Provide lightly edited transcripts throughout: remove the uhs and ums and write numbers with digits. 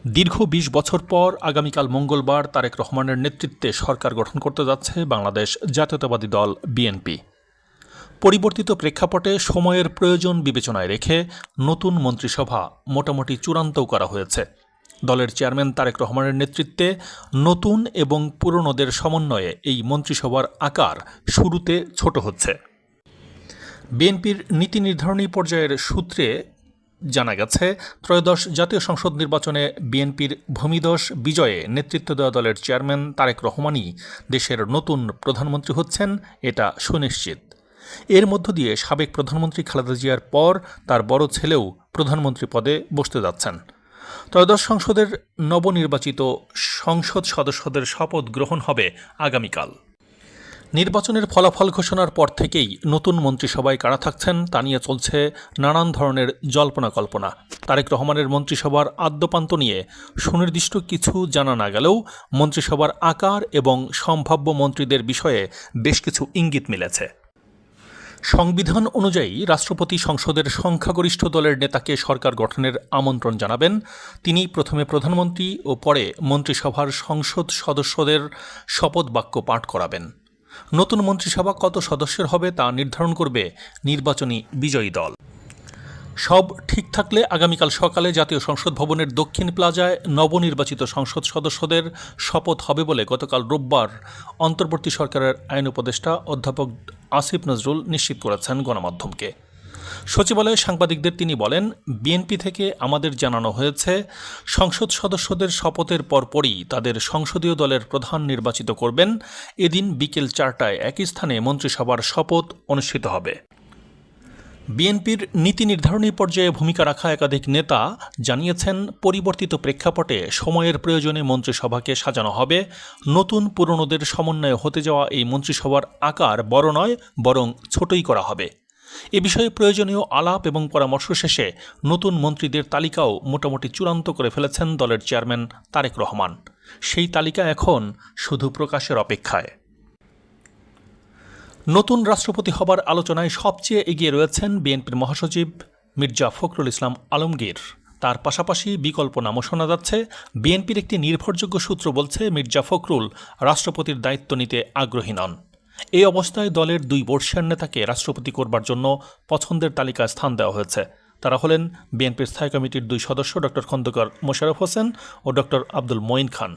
দীর্ঘ ২০ বছর পর আগামীকাল মঙ্গলবার তারেক রহমানের নেতৃত্বে সরকার গঠন করতে যাচ্ছে বাংলাদেশ জাতীয়তাবাদী দল বিএনপি। পরিবর্তিত প্রেক্ষাপটে সময়ের প্রয়োজন বিবেচনায় রেখে নতুন মন্ত্রিসভা মোটামুটি চূড়ান্তও করা হয়েছে। দলের চেয়ারম্যান তারেক রহমানের নেতৃত্বে নতুন এবং পুরনোদের সমন্বয়ে এই মন্ত্রিসভার আকার শুরুতে ছোট হচ্ছে। বিএনপির নীতি নির্ধারণী পর্যায়ের সূত্রে জানা গেছে, ত্রয়োদশ জাতীয় সংসদ নির্বাচনে বিএনপির ভূমিধস বিজয়ে নেতৃত্ব দেওয়া দলের চেয়ারম্যান তারেক রহমানই দেশের নতুন প্রধানমন্ত্রী হচ্ছেন, এটা সুনিশ্চিত। এর মধ্য দিয়ে সাবেক প্রধানমন্ত্রী খালেদা জিয়ার পর তার বড় ছেলেও প্রধানমন্ত্রী পদে বসতে যাচ্ছেন। ত্রয়োদশ সংসদের নবনির্বাচিত সংসদ সদস্যদের শপথ গ্রহণ হবে আগামীকাল। নির্বাচনের ফলাফল ঘোষণার পর থেকেই নতুন মন্ত্রিসভায় কারা থাকছেন তা নিয়ে চলছে নানান ধরনের জল্পনা কল্পনা। তারেক রহমানের মন্ত্রিসভার আদ্যপান্ত নিয়ে সুনির্দিষ্ট কিছু জানা না গেলেও মন্ত্রিসভার আকার এবং সম্ভাব্য মন্ত্রীদের বিষয়ে বেশ কিছু ইঙ্গিত মিলেছে। সংবিধান অনুযায়ী রাষ্ট্রপতি সংসদের সংখ্যাগরিষ্ঠ দলের নেতাকে সরকার গঠনের আমন্ত্রণ জানাবেন। তিনি প্রথমে প্রধানমন্ত্রী ও পরে মন্ত্রিসভার সংসদ সদস্যদের শপথ বাক্য পাঠ করাবেন। নতুন মন্ত্রিসভা কত সদস্যের হবে তা নির্ধারণ করবে নির্বাচনী বিজয়ী দল। সব ঠিক থাকলে আগামীকাল সকালে জাতীয় সংসদ ভবনের দক্ষিণ প্লাজায় নবনির্বাচিত সংসদ সদস্যদের শপথ হবে বলে গতকাল রোববার অন্তর্বর্তী সরকারের আইন উপদেষ্টা অধ্যাপক আসিফ নজরুল নিশ্চিত করেছেন গণমাধ্যমকে। সচিবালয়ে সাংবাদিকদের তিনি বলেন, বিএনপি থেকে আমাদের জানানো হয়েছে সংসদ সদস্যদের শপথের পরপরই তাদের সংসদীয় দলের প্রধান নির্বাচিত করবেন। এদিন বিকেল ৪টায় একই স্থানে মন্ত্রিসভার শপথ অনুষ্ঠিত হবে। বিএনপির নীতি নির্ধারণী পর্যায়ে ভূমিকা রাখা একাধিক নেতা জানিয়েছেন, পরিবর্তিত প্রেক্ষাপটে সময়ের প্রয়োজনে মন্ত্রিসভাকে সাজানো হবে। নতুন পুরনোদের সমন্বয়ে হতে যাওয়া এই মন্ত্রিসভার আকার বড় নয়, বরং ছোটই করা হবে। এ বিষয়ে প্রয়োজনীয় আলাপ এবং পরামর্শ শেষে নতুন মন্ত্রীদের তালিকাও মোটামুটি চূড়ান্ত করে ফেলেছেন দলের চেয়ারম্যান তারেক রহমান। সেই তালিকা এখন শুধু প্রকাশের অপেক্ষায়। নতুন রাষ্ট্রপতি হবার আলোচনায় সবচেয়ে এগিয়ে রয়েছেন বিএনপির মহাসচিব মির্জা ফখরুল ইসলাম আলমগীর। তার পাশাপাশি বিকল্প নামও শোনা যাচ্ছে। বিএনপির একটি নির্ভরযোগ্য সূত্র বলছে, মির্জা ফখরুল রাষ্ট্রপতির দায়িত্ব নিতে আগ্রহী নন। এই অবস্থায় দলের দুই বর্ষীয়ান নেতাকে রাষ্ট্রপতি করবার জন্য পছন্দের তালিকায় স্থান দেওয়া হয়েছে। তারা হলেন বিএনপির স্থায়ী কমিটির দুই সদস্য ডক্টর খন্দকার মোশাররফ হোসেন ও ডক্টর আব্দুল মঈন খান।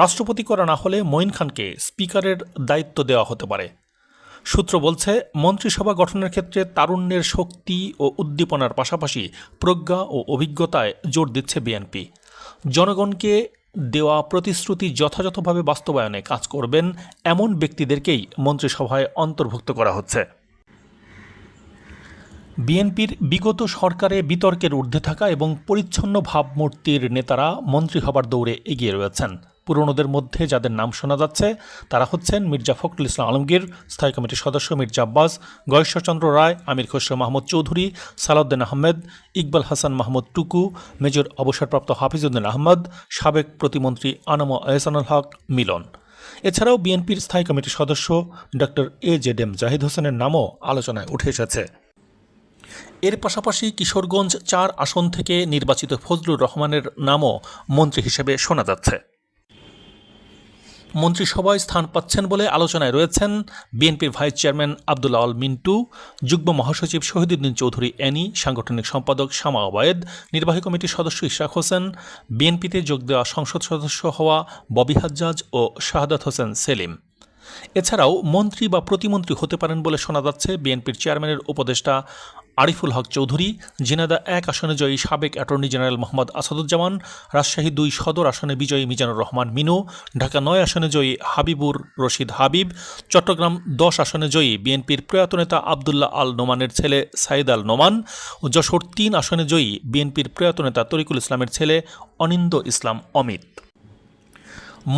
রাষ্ট্রপতি করা না হলে মঈন খানকে স্পিকারের দায়িত্ব দেওয়া হতে পারে। সূত্র বলছে, মন্ত্রিসভা গঠনের ক্ষেত্রে তারুণ্যের শক্তি ও উদ্দীপনার পাশাপাশি প্রজ্ঞা ও অভিজ্ঞতায় জোর দিচ্ছে বিএনপি। জনগণকে দেওয়া প্রতিশ্রুতি যথাযথভাবে বাস্তবায়নে কাজ করবেন এমন ব্যক্তিদেরকেই মন্ত্রিসভায় অন্তর্ভুক্ত করা হচ্ছে। বিএনপির বিগত সরকারে বিতর্কের ঊর্ধ্বে থাকা এবং পরিচ্ছন্ন ভাবমূর্তির নেতারা মন্ত্রী হবার দৌড়ে এগিয়ে রয়েছেন। পুরনোদের মধ্যে যাদের নাম শোনা যাচ্ছে তারা হচ্ছেন মির্জা ফখরুল ইসলাম আলমগীর, স্থায়ী কমিটির সদস্য মির্জা আব্বাস, গয়েশ্বরচন্দ্র রায়, আমির খসরু মাহমুদ চৌধুরী, সালাউদ্দিন আহমেদ, ইকবাল হাসান মাহমুদ টুকু, মেজর অবসরপ্রাপ্ত হাফিজউদ্দিন আহমদ, সাবেক প্রতিমন্ত্রী আনম এহসানুল হক মিলন। এছাড়াও বিএনপির স্থায়ী কমিটির সদস্য ডক্টর এজেডএম জাহিদ হোসেনের নামও আলোচনায় উঠে এসেছে। এর পাশাপাশি কিশোরগঞ্জ ৪ আসন থেকে নির্বাচিত ফজলুর রহমানের নামও মন্ত্রী হিসেবে শোনা যাচ্ছে। মন্ত্রিসভায় স্থান পাচ্ছেন বলে আলোচনায় রয়েছেন বিএনপির ভাইস চেয়ারম্যান আব্দুল আওয়াল মিন্টু, যুগ্ম মহাসচিব শহীদুদ্দিন চৌধুরী এনি, সাংগঠনিক সম্পাদক শামা ওবায়েদ, নির্বাহী কমিটির সদস্য ইশরাক হোসেন, বিএনপিতে যোগ দেওয়া সংসদ সদস্য হওয়া ববি হাজ্জাজ ও শাহাদাত হোসেন সেলিম। এছাড়াও মন্ত্রী বা প্রতিমন্ত্রী হতে পারেন বলে শোনা যাচ্ছে বিএনপির চেয়ারম্যানের উপদেষ্টা আরিফুল হক চৌধুরী, ঝিনাইদহ ১ আসনে জয়ী সাবেক অ্যাটর্নি জেনারেল মোহাম্মদ আসাদুজ্জামান, রাজশাহী ২ সদর আসনে বিজয়ী মিজানুর রহমান মিনু, ঢাকা ৯ আসনে জয়ী হাবিবুর রশিদ হাবিব, চট্টগ্রাম ১০ আসনে জয়ী বিএনপির প্রয়াত নেতা আবদুল্লাহ আল নোমানের ছেলে সাইদ আল নোমান ও যশোর ৩ আসনে জয়ী বিএনপির প্রয়াত নেতা তরিকুল ইসলামের ছেলে অনিন্দ ইসলাম অমিত।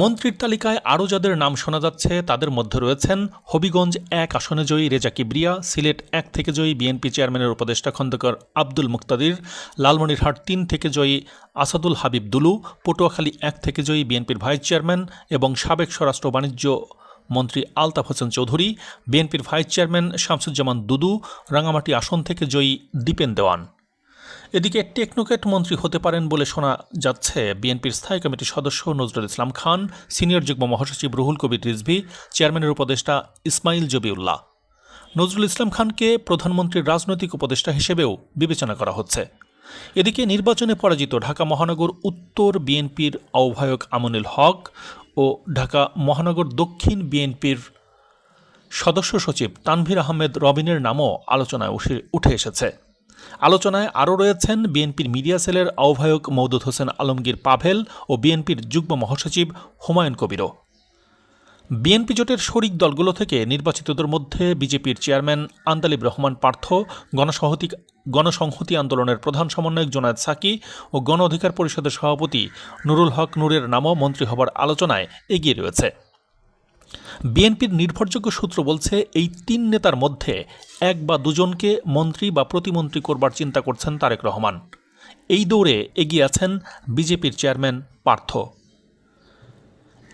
মন্ত্রীর তালিকায় আরও যাদের নাম শোনা যাচ্ছে তাদের মধ্যে রয়েছেন হবিগঞ্জ ১ আসনে জয়ী রেজা কিবরিয়া, সিলেট ১ থেকে জয়ী বিএনপি চেয়ারম্যানের উপদেষ্টা খন্দকার আব্দুল মুক্তাদির, লালমনিরহাট ৩ থেকে জয়ী আসাদুল হাবিব দুলু, পটুয়াখালী ১ থেকে জয়ী বিএনপির ভাইস চেয়ারম্যান এবং সাবেক স্বরাষ্ট্র বাণিজ্য মন্ত্রী আলতাফ হোসেন চৌধুরী, বিএনপির ভাইস চেয়ারম্যান শামসুজ্জামান দুদু, রাঙামাটি আসন থেকে জয়ী দীপেন দেওয়ান। এদিকে টেকনোক্র্যাট মন্ত্রী হতে পারেন বলে শোনা যাচ্ছে বিএনপির স্থায়ী কমিটির সদস্য নজরুল ইসলাম খান, সিনিয়র যুগ্ম মহাসচিব রুহুল কবির রিজভী, চেয়ারম্যানের উপদেষ্টা ইসমাইল জবিউল্লাহ। নজরুল ইসলাম খানকে প্রধানমন্ত্রীর রাজনৈতিক উপদেষ্টা হিসেবেও বিবেচনা করা হচ্ছে। এদিকে নির্বাচনে পরাজিত ঢাকা মহানগর উত্তর বিএনপির আহ্বায়ক আমনুল হক ও ঢাকা মহানগর দক্ষিণ বিএনপির সদস্য সচিব তানভীর আহমেদ রবিনের নামও আলোচনায় উঠে এসেছে। আলোচনায় আরও রয়েছেন বিএনপির মিডিয়া সেলের আহ্বায়ক মওদুদ হোসেন আলমগীর পাভেল ও বিএনপির যুগ্ম মহাসচিব হুমায়ুন কবিরও। বিএনপি জোটের শরিক দলগুলো থেকে নির্বাচিতদের মধ্যে বিজেপির চেয়ারম্যান আন্দালিব রহমান পার্থ, গণসংহতি আন্দোলনের প্রধান সমন্বয়ক জোনায়েদ সাকি ও গণ অধিকার পরিষদের সভাপতি নুরুল হক নূরের নামও মন্ত্রী হবার আলোচনায় এগিয়ে রয়েছে। বিএনপির নির্ভরযোগ্য সূত্র বলছে, এই তিন নেতার মধ্যে এক বা দুজনকে মন্ত্রী বা প্রতিমন্ত্রী করবার চিন্তা করছেন তারেক রহমান। এই দৌড়ে এগিয়ে আছেন বিজেপির চেয়ারম্যান পার্থ।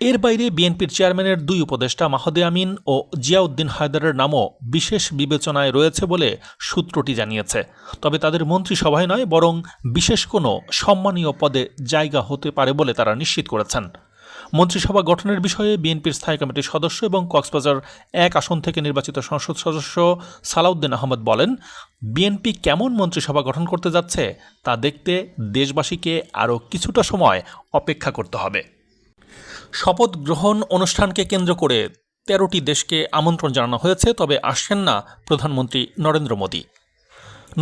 এর বাইরে বিএনপির চেয়ারম্যানের দুই উপদেষ্টা মাহদে আমিন ও জিয়াউদ্দিন হায়দারের নামও বিশেষ বিবেচনায় রয়েছে বলে সূত্রটি জানিয়েছে। তবে তাদের মন্ত্রিসভায় নয়, বরং বিশেষ কোনো সম্মানীয় পদে জায়গা হতে পারে বলে তারা নিশ্চিত করেছেন। মন্ত্রিসভা গঠনের বিষয়ে বিএনপির স্থায়ী কমিটির সদস্য এবং কক্সবাজার 1 আসন থেকে নির্বাচিত সংসদ সদস্য সালাউদ্দিন আহমদ বলেন, বিএনপি কেমন মন্ত্রিসভা গঠন করতে যাচ্ছে তা দেখতে দেশবাসীকে আরও কিছুটা সময় অপেক্ষা করতে হবে। শপথ গ্রহণ অনুষ্ঠানকে কেন্দ্র করে 13টি দেশকে আমন্ত্রণ জানানো হয়েছে, তবে আসছেন না প্রধানমন্ত্রী নরেন্দ্র মোদী।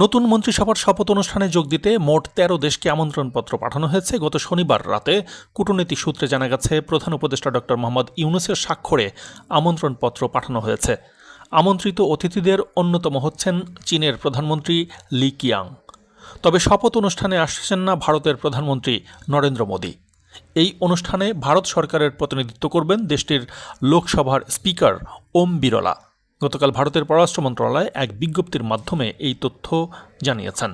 নতুন মন্ত্রিসভার শপথ অনুষ্ঠানে যোগ দিতে মোট 13 দেশকে আমন্ত্রণপত্র পাঠানো হয়েছে। গত শনিবার রাতে কূটনৈতিক সূত্রে জানা গেছে, প্রধান উপদেষ্টা ডক্টর মোহাম্মদ ইউনূসের স্বাক্ষরে আমন্ত্রণপত্র পাঠানো হয়েছে। আমন্ত্রিত অতিথিদের অন্যতম হচ্ছেন চীনের প্রধানমন্ত্রী লি কিয়াং। তবে শপথ অনুষ্ঠানে আসছেন না ভারতের প্রধানমন্ত্রী নরেন্দ্র মোদী। এই অনুষ্ঠানে ভারত সরকারের প্রতিনিধিত্ব করবেন দেশটির লোকসভার স্পিকার ওম বিরলা। গতকাল ভারতের পররাষ্ট্র মন্ত্রণালয় এক বিজ্ঞপ্তির মাধ্যমে এই তথ্য জানিয়েছেন।